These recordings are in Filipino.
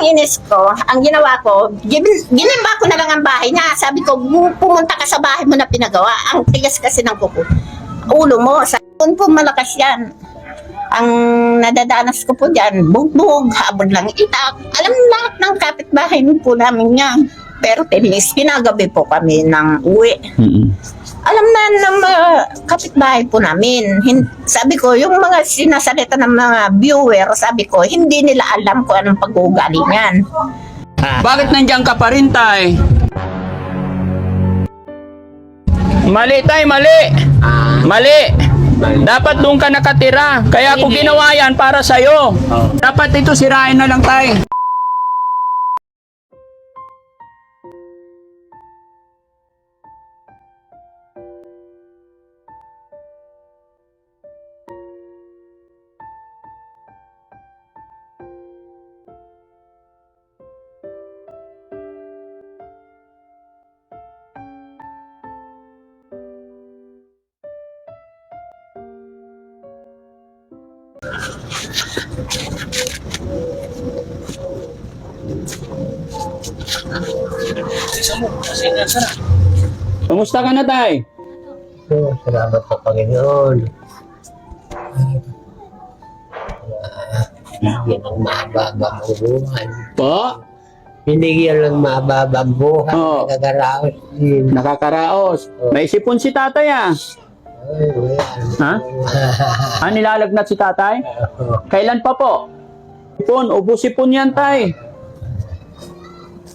inis ko, ang ginawa ko, ginimba ko na lang ang bahay niya. Sabi ko, pumunta ka sa bahay mo na pinagawa. Ang tigas kasi ng kuko. Ulo mo, sa po malakas yan. Ang nadadanas ko po dyan, bugbog, habon lang itak. Alam lahat ng kapitbahay po namin yan. Pero tinis, pinagabi po kami ng uwi. Alam na ng mga kapitbahay po namin. Sabi ko, yung mga sinasalita ng mga viewer, sabi ko, hindi nila alam kung anong pag-uugali niyan. Bakit nandiyan ka pa rin, tay? Mali, tay, mali. Mali. Dapat doon ka nakatira. Kaya ako ginawa yan para sa'yo. Dapat ito sirain na lang, tay. Kumusta ka na, tay? Salamat sa Panginoon. Yan ang mababang buhay. Po? Hindi yan lang mababang buhay. Oo. Nagagaraos din. Nakakaraos. May sipon si tatay, ah. Ay, wala. Ha? Nilalagnat si tatay? Kailan pa po? Sipon, ubos sipon yan, tay.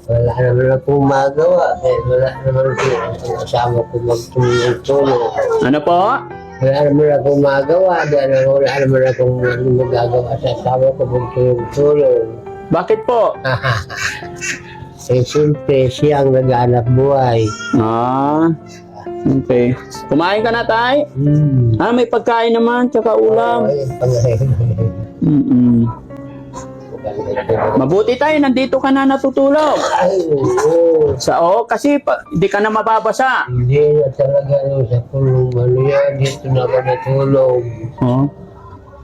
Wala naman akong magawa. Wala naman ang asawa ko magtumulong. Ano po? Wala naman akong magawa. Wala naman akong magagawa sa asawa ko magtumulong. Bakit po? Siyempre, siya ang nag-aanap buhay. Okay. Kumain ka na, tay? May pagkain naman, tsaka ulam. Mabuti tayo, nandito ka na natutulog. Ay, oo. Kasi hindi ka na mababasa. Hindi na talaga sa kulong. Ano yan, dito na ako natulog.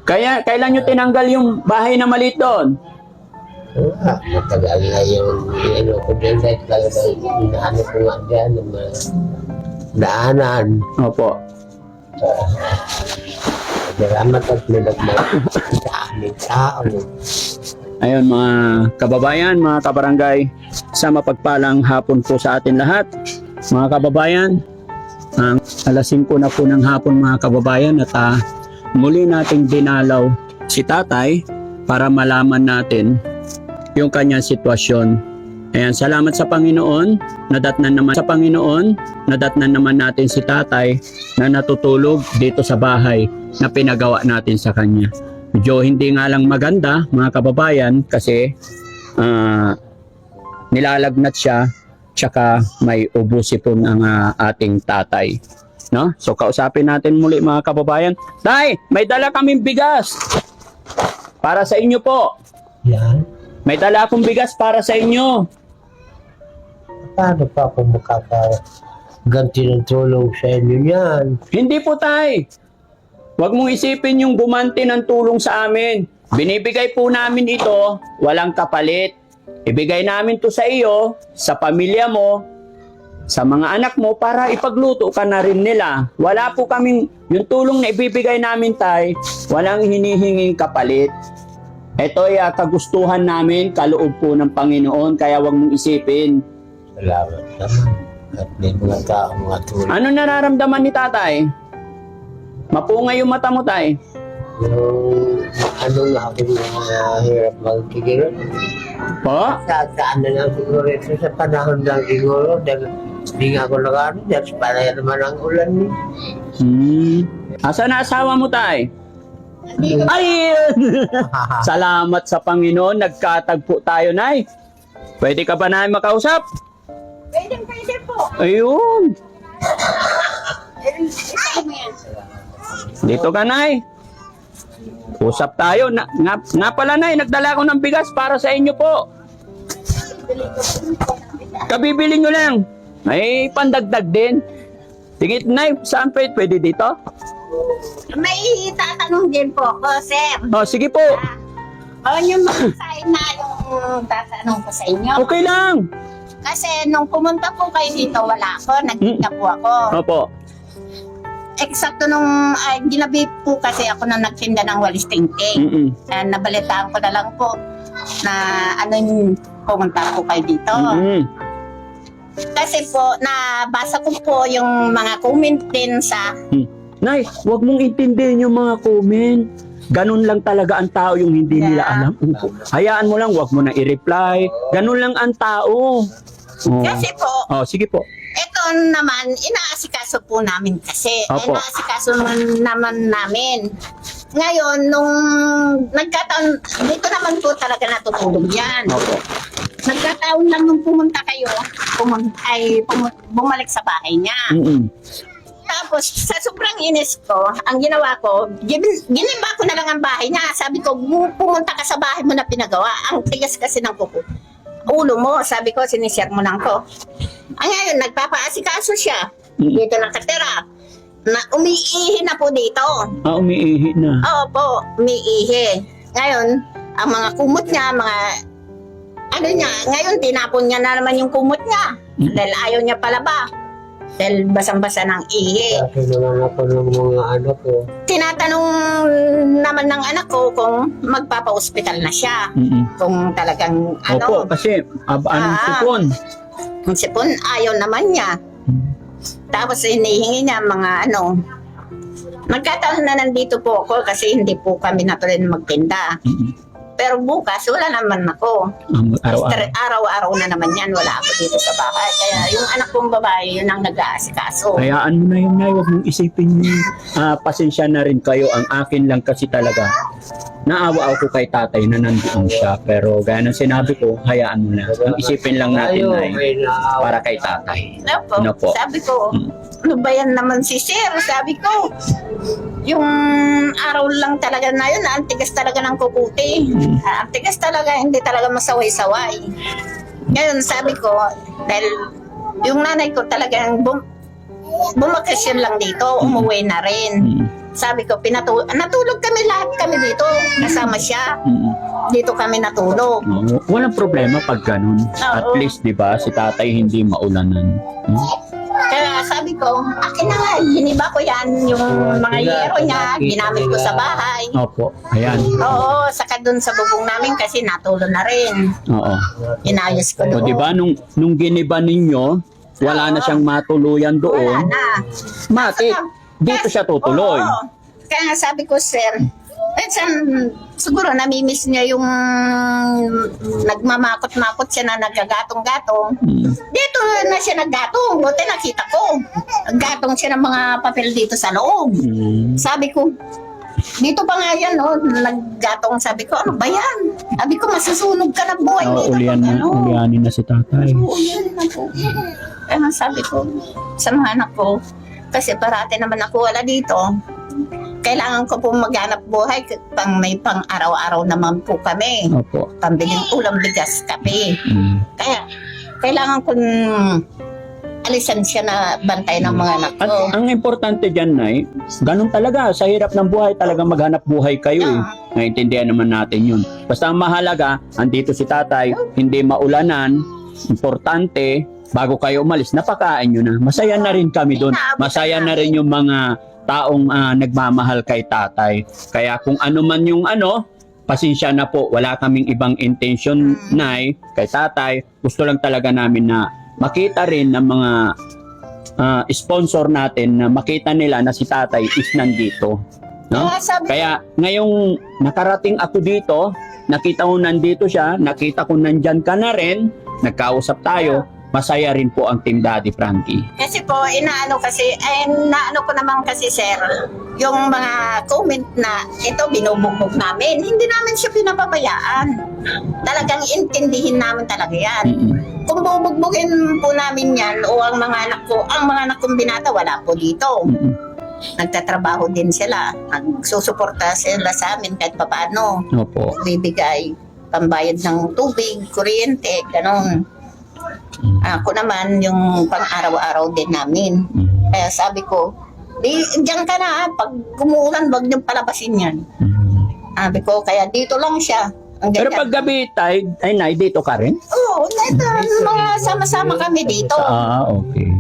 Kaya, kailan nyo tinanggal yung bahay na maliit doon? Matagal na yung ko dyan dahil talaga inaano ko nga dyan ng mga daanan. Opo. Salamat at nilagmay sa aming tao. Ayun mga kababayan, mga kabarangay, sa mapagpalang hapon po sa atin lahat. Mga kababayan, ang alas 5 na po ng hapon mga kababayan at muli nating dinalaw si tatay para malaman natin yung kanyang sitwasyon. Ayan, salamat sa Panginoon, nadatnan naman natin si tatay na natutulog dito sa bahay na pinagawa natin sa kanya. Medyo hindi nga lang maganda mga kababayan kasi nilalagnat siya tsaka may ubusipon ang ating tatay. No? So kausapin natin muli mga kababayan. Tay, may dala kaming bigas para sa inyo po. Yan. May dala akong bigas para sa inyo. Paano pa ako makakaganti ng tulong sa inyo yan? Hindi po, tay. Huwag mong isipin yung gumanti ng tulong sa amin. Binibigay po namin ito, walang kapalit. Ibigay namin to sa iyo, sa pamilya mo, sa mga anak mo para ipagluto ka na rin nila. Wala po kaming, yung tulong na ibibigay namin, tay, walang hinihinging kapalit. Ito ay kagustuhan namin, kaloob po ng Panginoon, kaya huwag mong isipin. Salamat naman. At may mga tao mga tulong. Ano nararamdaman ni tatay? Mapungay yung mata mo, tay. Yung ano nga ako hirap magtigil. Po? Sa ano lang siguro ito sa panahon lang siguro. Dahil hindi nga ako nakaano. Dahil paraya naman ang ulan ni. Asa na asawa mo, tay? Ay! Salamat sa Panginoon, nagkatagpo tayo, nay. Pwede ka ba namin makausap? Pwede po. Ayun. Dito ka, nay. Usap tayo. Nga pala, nay, nagdala ko ng bigas para sa inyo po. Kabibili nyo lang. May pandagdag din. Tingit, nay, saan pwede dito? May tatanong din po ako, sir. Oh, sige po. yung mga na yung tatanong ko sa inyo. Okay lang. Kasi nung pumunta po kayo dito, wala ako. Nagkita po ako. Opo. Eksakto nung ginabi po kasi ako na nagtinda ng walis tingting. Mm-mm. Nabalitaan ko na lang po na ano yung pumunta po kayo dito. Mm-mm. Kasi po, nabasa ko po yung mga comment din sa... Nay, huwag mong intindihin yung mga comment. Ganun lang talaga ang tao yung hindi nila alam. Hayaan mo lang, huwag mo na i-reply. Ganun lang ang tao. Oh. Kasi po, Sige po. ito naman, inaasikaso po namin kasi. Opo. Inaasikaso naman namin. Ngayon, nung nagkataon, dito naman po talaga natutulog yan. Opo. Nagkataon lang nung pumunta kayo, bumalik sa bahay niya. Mm-mm. Tapos, sa sobrang inis ko, ang ginawa ko, ginimba ko na lang ang bahay niya. Sabi ko, pumunta ka sa bahay mo na pinagawa. Ang tigas kasi ng kuko. Ulo mo, sabi ko, sinishare mo lang ko. Ang ngayon, nagpapaasikaso siya. Dito nakatira. Na umiihi na po dito. Umiihi na. Opo, umiihi. Ngayon, ang mga kumot niya, ngayon tinapon niya na naman yung kumot niya. Dahil ayaw niya palaba. Dahil basang-basa ng ihi. Kasi naman ako ng mga anak ko. Tinatanong naman ng anak ko kung magpapa-hospital na siya. Mm-mm. Kung talagang Opo, kasi anong sipon? Kung sipon, ayaw naman niya. Tapos hinihingi niya mga Nagkataon na nandito po ako kasi hindi po kami natuloy magtinda. Mm-mm. Pero bukas, wala naman ako. Araw-araw. Araw-araw na naman yan, wala ako dito sa bahay. Kaya yung anak kong babae, yun ang nag-aasikaso. Hayaan mo na yung nay, huwag mong isipin yun. Pasensya na rin kayo. Ang akin lang kasi talaga, naawa ako kay tatay na nandoon siya. Pero gaya ng sinabi ko, hayaan mo na. Ang isipin lang natin ay para kay tatay. Ano po? Sabi ko, ano ba yan naman si Sir? Sabi ko, yung araw lang talaga na yun, ang tigas talaga ng kukuti. Ang tigas talaga, hindi talaga masaway-saway. Ngayon, sabi ko, dahil yung nanay ko talagang bumakasyon lang dito, umuwi na rin. Sabi ko, natulog kami lahat kami dito, kasama siya. Dito kami natulog. Walang problema pag ganun. At least, di ba, si tatay hindi maulanan. Kaya sabi ko, akin na nga, hiniba ko yan, yung mga yero niya, ginamit ko sa bahay. Opo, ayan. Oo, saka dun sa bubong namin kasi natulo na rin. Oo. Inayos ko O doon. di ba nung giniba ninyo, wala na siyang matuluyan Wala doon. na. Matik, dito siya tutuloy. Oo. Kaya nga sabi ko, sir, siguro namimiss niya yung nagmamakot-makot siya na nagagatong-gatong. Dito na siya naggatong. Buti nakita ko. Naggatong siya ng mga papel dito sa loob. Sabi ko, dito pa nga yan, naggatong. Sabi ko, ano ba yan? Sabi ko, masusunog ka na buhay dito. Ulianin na si tatay. Ulianin na po. Kaya sabi ko, sa mga anak ko, kasi parati naman ako wala dito. Kailangan ko po maghanap buhay may pang araw-araw naman po kami. Opo. Pambiling ulam, bigas, kape. Kaya kailangan kong alisan siya na bantay ng mga anak At ko. ang importante dyan, Nay, ganun talaga. Sa hirap ng buhay, talaga maghanap buhay kayo eh. Naintindihan naman natin yun. Basta ang mahalaga, andito si tatay, hindi maulanan, importante, bago kayo umalis, napakain nyo na. Masaya na rin kami doon. Masaya na rin yung mga taong nagmamahal kay tatay. Kaya kung ano man yung pasensya na po, wala kaming ibang intention, Nay, kay tatay. Gusto lang talaga namin na makita rin ng mga sponsor natin na makita nila na si tatay is nandito. No? Kaya ngayong nakarating ako dito, nakita ko nandito siya, nakita ko nandyan ka na rin, nagkausap tayo, masaya rin po ang Team Daddy Frankie. Kasi po, naano ko naman kasi, sir, yung mga comment na ito binubugbog namin, hindi namin siya pinapabayaan. Talagang intindihin namin talaga yan. Kung bubugbugin po namin yan, o ang mga anak kong binata, wala po dito. Nagtatrabaho din sila. Nagsusuporta sila sa amin kahit papaano. Opo. Bibigay pambayad ng tubig, kuryente, ganon. Ako naman, yung pang-araw-araw din namin. Kaya sabi ko, diyan ka na, pag gumuulan, wag niyong palabasin yan. Sabi ko, kaya dito lang siya. Ang Pero ganyan. pag gabi, tay, ay nay, dito ka rin? Oo, ito, mga sama-sama kami dito. Okay.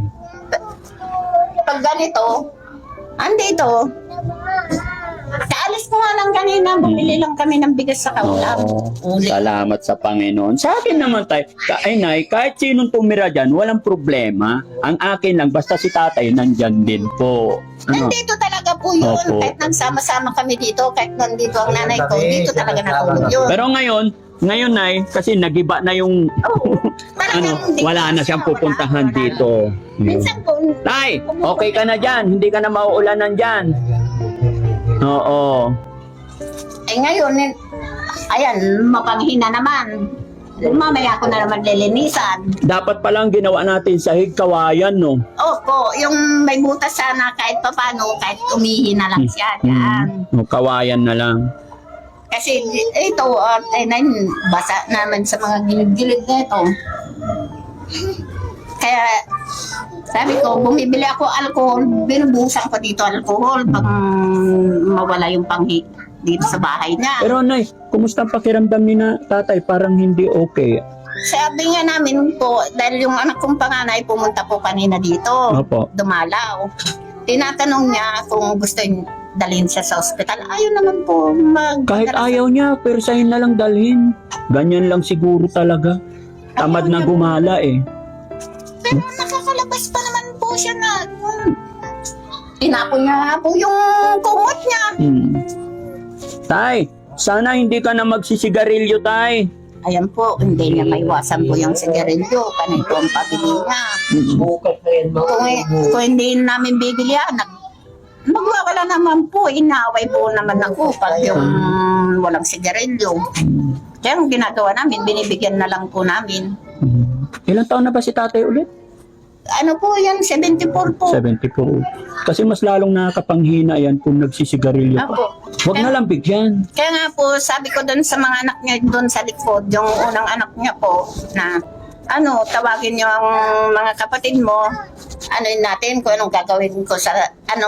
Pag ganito, andito, kaalis ko nga lang kanina, bumili lang kami ng bigas sa kaulam. Uli. Salamat sa Panginoon. Sa akin naman tay, ay nay, kahit sinong tumira dyan, walang problema. Ang akin lang, basta si tatay, nandyan din po. Nandito talaga po yun. Opo. Kahit nagsama-sama kami dito, kahit nandito ang nanay ko, dito talaga natulog yun. Pero ngayon nay, kasi nagiba na yung Oo, talagang hindi wala na siyang kasama, pupuntahan wala. dito. Minsan po, Tay, okay ka na dyan. Hindi ka na mauulanan dyan. Oo. ngayon, ayan, mapanghina naman. Mamaya ko na naman lilinisan. Dapat palang ginawa natin sahig kawayan, no? Opo, yung may butas sana kahit papano, kahit umihi na lang siya. Yan. Kawayan na lang. Kasi ito, basa naman sa mga gilid-gilid na ito. Kaya, sabi ko, bumibili ako alcohol, binubusan ko dito alcohol pag mawala yung panghi dito sa bahay niya. Pero nay, kumusta ang pakiramdam ni na tatay? Parang hindi okay. Sabi nga namin po, dahil yung anak kong panganay pumunta po kanina dito, Opo. dumalaw. Tinatanong niya kung gusto niya dalhin siya sa ospital. Ayaw naman po Kahit ayaw niya, pero sa'yo na lang dalhin. Ganyan lang siguro talaga. Tamad na gumala eh. Pero nakakalabas pa naman po siya na. Tinapon niya nga po yung kumot niya. Tay, sana hindi ka na magsisigarilyo, tay. Ayan po, hindi niya maiwasan po yung sigarilyo. Kanito ang pabili niya. Bukas na yan, mga Kung hindi namin bibilihan, magwawala naman po. Inaaway po naman ako pag yung walang sigarilyo. Kaya ang ginagawa namin, binibigyan na lang po namin. Ilang taon na ba si tatay ulit? Ano po yan, 74 po. 74. Kasi mas lalong nakakapanghina yan kung nagsisigarilyo pa. Apo. Huwag na lang bigyan. Kaya nga po, sabi ko doon sa mga anak niya doon sa likod, yung unang anak niya po, na tawagin niyo ang mga kapatid mo, natin kung anong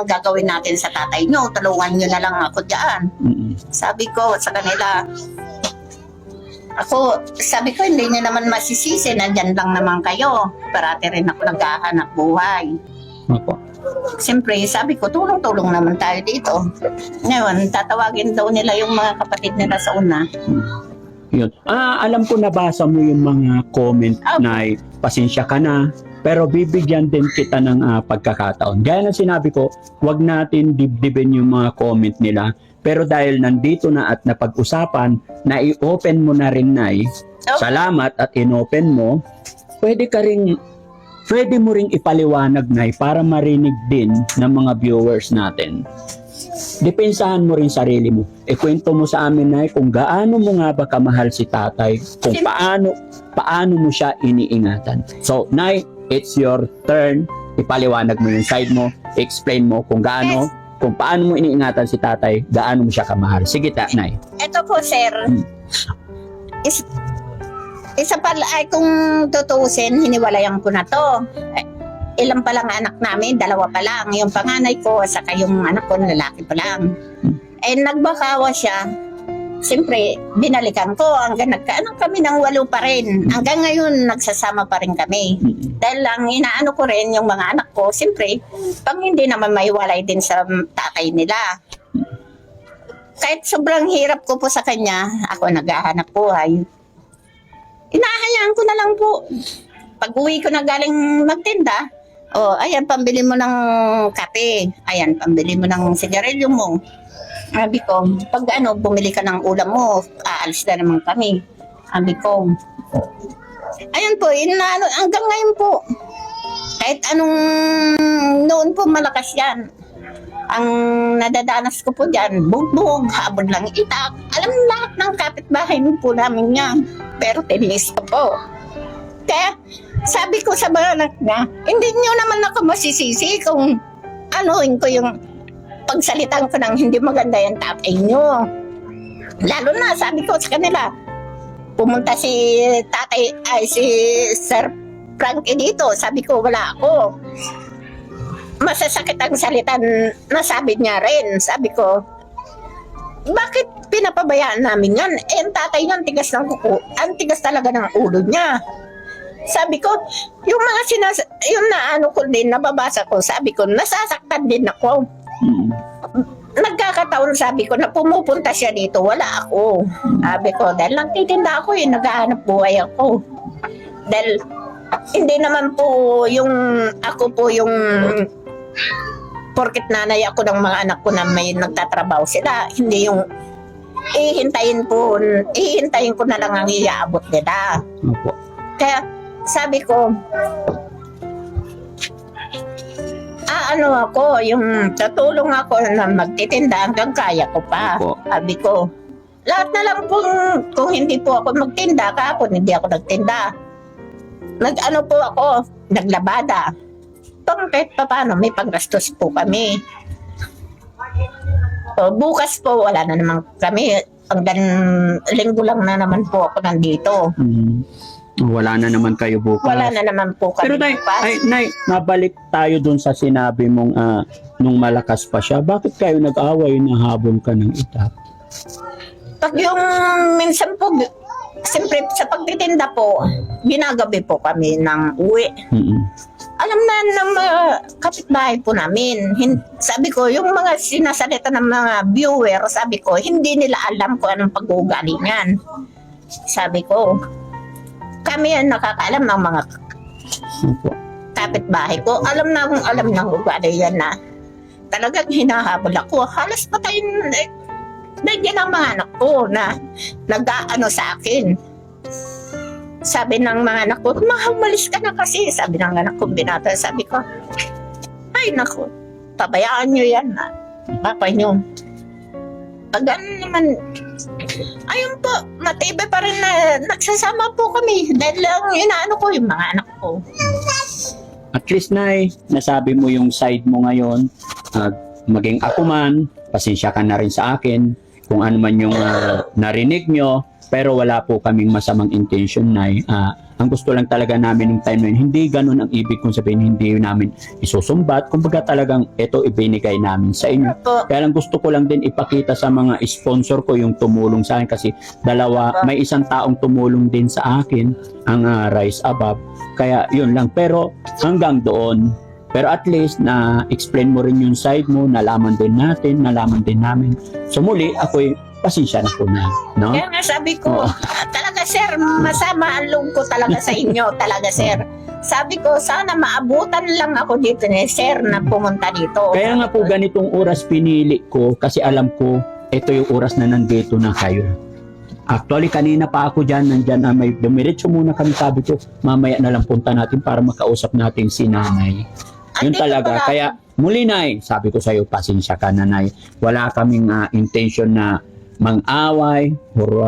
gagawin natin sa tatay niyo, tulungan niyo na lang ako diyan. Sabi ko sa kanila, sabi ko, hindi niyo naman masisisi, nandyan lang naman kayo. Parati rin ako naghahanap buhay. Opo. Siyempre, sabi ko, tulong-tulong naman tayo dito. Ngayon, tatawagin daw nila yung mga kapatid nila sa una. Yun. Alam ko nabasa mo yung mga comment na pasensya ka na, pero bibigyan din kita ng pagkakataon. Gaya ng sinabi ko, wag natin dibdibin yung mga comment nila. Pero dahil nandito na at napag-usapan, na i-open mo na rin, Nay, salamat at in-open mo, pwede mo ring ipaliwanag, Nay, para marinig din ng mga viewers natin. Depensahan mo rin sarili mo. Ikwento mo sa amin, Nay, kung gaano mo nga ba kamahal si tatay, kung paano mo siya iniingatan. So, Nay, it's your turn. Ipaliwanag mo yung side mo, explain mo kung paano mo iniingatan si tatay, gaano mo siya kamahal. Sige, Nay. Ito po, sir. Isa pala, kung tutuusin, hiniwalayan ko na to. Ilan pa lang anak namin, 2 pa lang. Yung panganay ko, saka yung anak ko, lalaki pa lang. Nagbakawa siya. Siyempre, binalikan ko. Hanggang nagkaanak kami ng 8 pa rin. Hanggang ngayon, nagsasama pa rin kami. Dahil lang, inaano ko rin yung mga anak ko. Siyempre, pag hindi naman maiwalay din sa tatay nila. Kahit sobrang hirap ko po sa kanya, ako naghahanap buhay. Inahayaan ko na lang po. Pag uwi ko na galing magtinda, ayan, pambili mo ng kape. Ayan, pambili mo ng sigarilyo mo. Sabi ko, pag bumili ka ng ulam mo, aalis na naman kami. Sabi ko, ayun po, hanggang ngayon po. Kahit noon po malakas yan. Ang nadadanas ko po dyan, bugbog, habon lang itak. Alam lahat ng kapitbahay po namin yan. Pero tinis ko po. Kaya sabi ko sa mga anak niya, hindi nyo naman ako masisisi kung anuin ko yung pagsalitan ko ng hindi maganda yung tatay nyo. Lalo na, sabi ko sa kanila, pumunta si Sir Frankie dito. Sabi ko, wala ako. Masasakit ang salitan na sabi niya rin. Sabi ko, bakit pinapabayaan namin yan? Eh, ang tatay niya, ang tigas ng kuko, ang tigas talaga ng ulo niya. Sabi ko, yung mga yung naano ko din, nababasa ko, sabi ko, nasasaktan din ako. Nagkakataon, sabi ko, na pumupunta siya dito, wala ako. Sabi ko, dahil lang titinda ako, naghahanap buhay ako. Dahil, hindi naman po yung, ako po yung, porket nanay ako ng mga anak ko na may nagtatrabaho sila, hindi yung, ihintayin ko na lang ang iaabot nila. Opo. Kaya, sabi ko, ano ako, yung tutulong ako na magtitinda hanggang kaya ko pa. Opo. Sabi ko, lahat na lang kung hindi po ako magtinda, kahapon hindi ako nagtinda. Nag-ano po ako, naglabada. Kahit pa paano, may panggastos po kami. So, bukas po, wala na naman kami. Hanggang linggo lang na naman po ako nandito. Wala na naman kayo bukas. Wala na naman po kami Pero tay, bukas. Nay, mabalik tayo dun sa sinabi mong nung malakas pa siya. Bakit kayo nag-away na habol ka ng itap? Pag yung minsan po, siyempre sa pagtitinda po, ginagabi po kami ng uwi. Alam na ng mga kapitbahay po namin. Sabi ko, yung mga sinasalita ng mga viewer, sabi ko, hindi nila alam kung anong pag-uugali niyan. Sabi ko, kami ang nakakaalam ng mga kapitbahay ko. Alam ng ugali yan na talagang hinahabol ako. Halos patayin ng mga anak ko na nag-aano sa akin. Sabi ng mga anak ko, umalis ka na kasi. Sabi ng anak ko, binata. Sabi ko, ay naku, pabayaan nyo yan na. Papa nyo. Pag ano naman, ayun po, matibay pa rin na nagsasama po kami. Dahil lang inaano ko yung mga anak ko. At least, Nay, nasabi mo yung side mo ngayon. Maging ako man, pasensya ka na rin sa akin. Kung ano man yung narinig nyo. Pero wala po kaming masamang intention, Nay. Ang gusto lang talaga namin ng time na yun, hindi ganun ang ibig kong sabihin, hindi namin isusumbat. Kumbaga talagang ito ibinigay namin sa inyo. Kaya lang gusto ko lang din ipakita sa mga sponsor ko yung tumulong sa akin kasi may isang taong tumulong din sa akin, ang Rise Above. Kaya yun lang. Pero hanggang doon. Pero at least na-explain mo rin yung side mo, nalaman din namin. So muli, ako'y pasensya na po na, no? Kaya nga sabi ko, talaga sir, masama ang loob ko talaga sa inyo, talaga sir. Sabi ko, sana maabutan lang ako dito ni sir na pumunta dito. Kaya nga po ganitong oras pinili ko kasi alam ko ito yung oras na nandito na kayo. Actually, kanina pa ako nandyan, may dumiretso muna kami, sabi ko, mamaya na lang punta natin para makausap natin si nanay. Yun Andito talaga, pala. kaya muli, Nay, sabi ko sa'yo, pasensya ka na, Nay. Wala kaming intention na mang-away or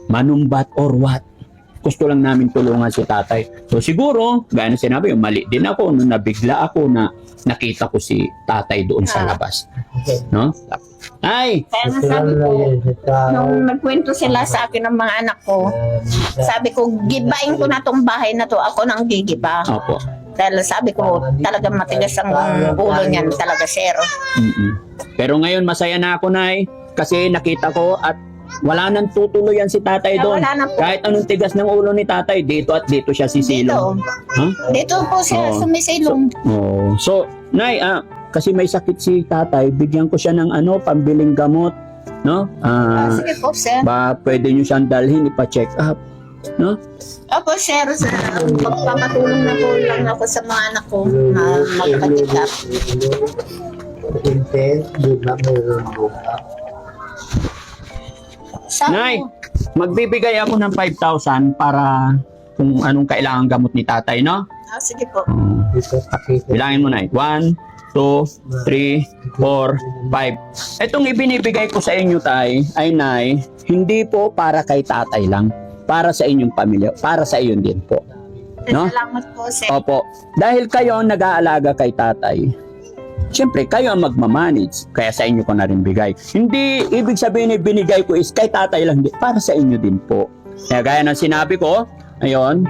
manumbat or what. Gusto lang namin tulungan si tatay. So siguro, gaya na sinabi, mali din ako nung nabigla ako na nakita ko si tatay doon sa labas. No? Ay! Kaya nga sabi ko, nung nagkwento sila sa akin ng mga anak ko, sabi ko, gibain ko na tong bahay na to, ako nang gigiba. Opo. Dahil sabi ko, talagang matigas ang ulo niyan, talaga sir. Pero ngayon, masaya na ako, Nay. Kasi nakita ko at wala nang tutuloyan si tatay doon. Wala na po. Kahit anong tigas ng ulo ni tatay, dito at dito siya sisilong. Dito po siya Oo. sumisilong. So, Nay, kasi may sakit si tatay, bigyan ko siya ng pambiling gamot, no? Sige po sir. Pwede niyo siyang dalhin, ipa-check up, no? Opo sir, magpapatulong na po lang ako sa mga anak ko na magpa-check up. Nay, magbibigay ako ng 5,000 para kung anong kailangan gamot ni tatay, no? Sige po. Bilangin mo, Nay. 1, 2, 3, 4, 5. Itong ibinibigay ko sa inyo, Tay, ay Nay, hindi po para kay tatay lang. Para sa inyong pamilya. Para sa iyon din po. No? Salamat po sir. Opo. Dahil kayo ang nag-aalaga kay tatay, siyempre, kayo ang magmamanage. Kaya sa inyo ko na rin bigay. Hindi ibig sabihin binigay ko is kay tatay lang. Para sa inyo din po. Kaya gaya ng sinabi ko, ayun.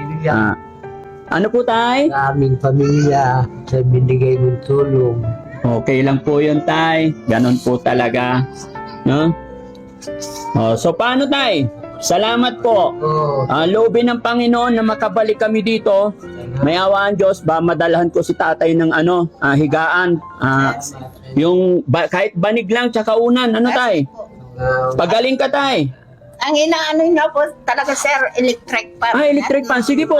Ano po, Tay? Sa aming pamilya, sa binigay mong tulong. Okay lang po yun, Tay. Ganon po talaga. No? Oh, so paano tay? Salamat po. Oo. Loobin ng Panginoon na makabalik kami dito. May awaan Diyos, ba madalhan ko si tatay ng higaan. Yung kahit banig lang tsaka unan. Ano tay? Pagaling ka tay. Ang inaano niya po talaga sir, electric fan. Electric fan. Sige po.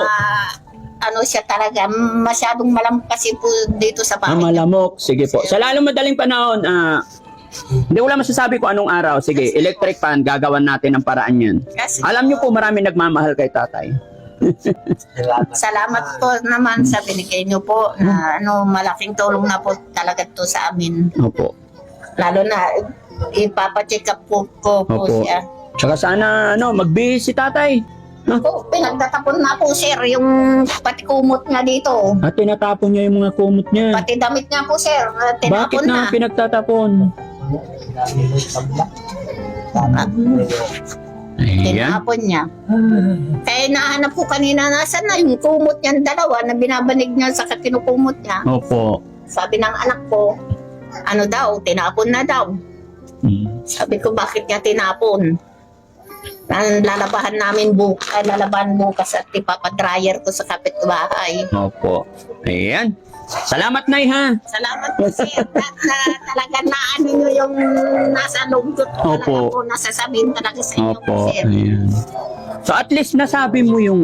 Ano siya talaga, masyadong malampas po dito sa bahay. Malamok. Sige po. Sa lalong madaling panahon, hindi ko lang masasabi kung anong araw. Sige, electric fan, gagawan natin ang paraan yan. Kasi, Alam niyo po, marami nagmamahal kay tatay. salamat po naman sa binigay niyo po na malaking tulong na po talaga to sa amin. Opo. Lalo na ipapacheck up po Opo. siya. Tsaka sana, magbihis si tatay. Ako, pinagtatapon na po sir yung pati kumot niya dito. At tinatapon niya yung mga kumot niya. Pati damit niya po sir, Bakit tinapon na pinagtatapon? Ayan. Tinapon niya. Kaya nahanap ko kanina nasan na yung kumot niya dalawa na binabanig niya sa kinukumot niya. Opo. Sabi ng anak ko, ano daw, tinapon na daw. Sabi ko, bakit niya tinapon? Lalabahan namin lalabahan bukas at ipapadryer ko sa kapitbahay. Opo. Ayan. Salamat, Nay, ha? Salamat po sir. na talaga na ano nyo yung nasa loob ko. Opo. Talaga po nasasabihin talaga sa inyo po Opo. sir. Ayan. So at least nasabi mo yung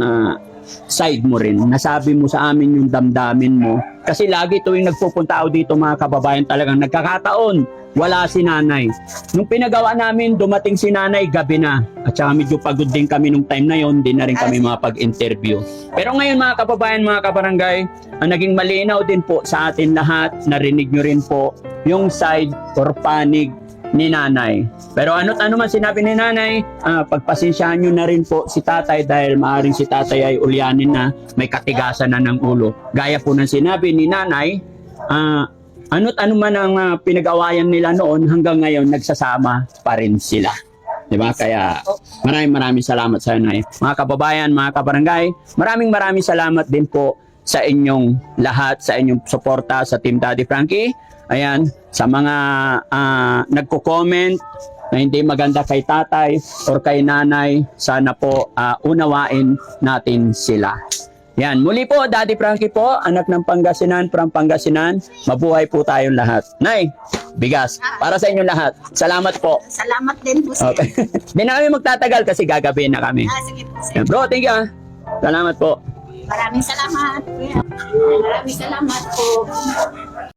side mo rin. Nasabi mo sa amin yung damdamin mo. Kasi lagi tuwing nagpupunta ako dito mga kababayan talagang nagkakataon. Wala si nanay. Nung pinagawa namin, dumating si nanay, gabi na. At saka medyo pagod din kami nung time na yon, di na rin kami makapag-interview. Pero ngayon mga kababayan, mga kabarangay, ang naging malinaw din po sa atin lahat, narinig nyo rin po yung side or panig ni nanay. Pero ano't ano man sinabi ni nanay, pagpasensyahan nyo na rin po si tatay dahil maaring si tatay ay ulyanin na, may katigasan na ng ulo. Gaya po ng sinabi ni nanay, ano't ano man ang pinag-awayan nila noon, hanggang ngayon nagsasama pa rin sila. Diba? Kaya maraming salamat sa inyo. Mga kababayan, mga kabarangay, maraming salamat din po sa inyong lahat, sa inyong suporta sa Team Daddy Frankie. Ayan, sa mga nagko-comment na hindi maganda kay tatay or kay nanay, sana po unawain natin sila. Yan, muli po, Daddy Frankie po, anak ng Pangasinan, from Pangasinan. Mabuhay po tayong lahat. Nay, bigas, para sa inyong lahat. Salamat po. Salamat din po sir. Okay. Hindi na kami magtatagal kasi gagabi na kami. Sige po sir. Yan, bro, thank you. Salamat po. Maraming salamat. Maraming salamat po.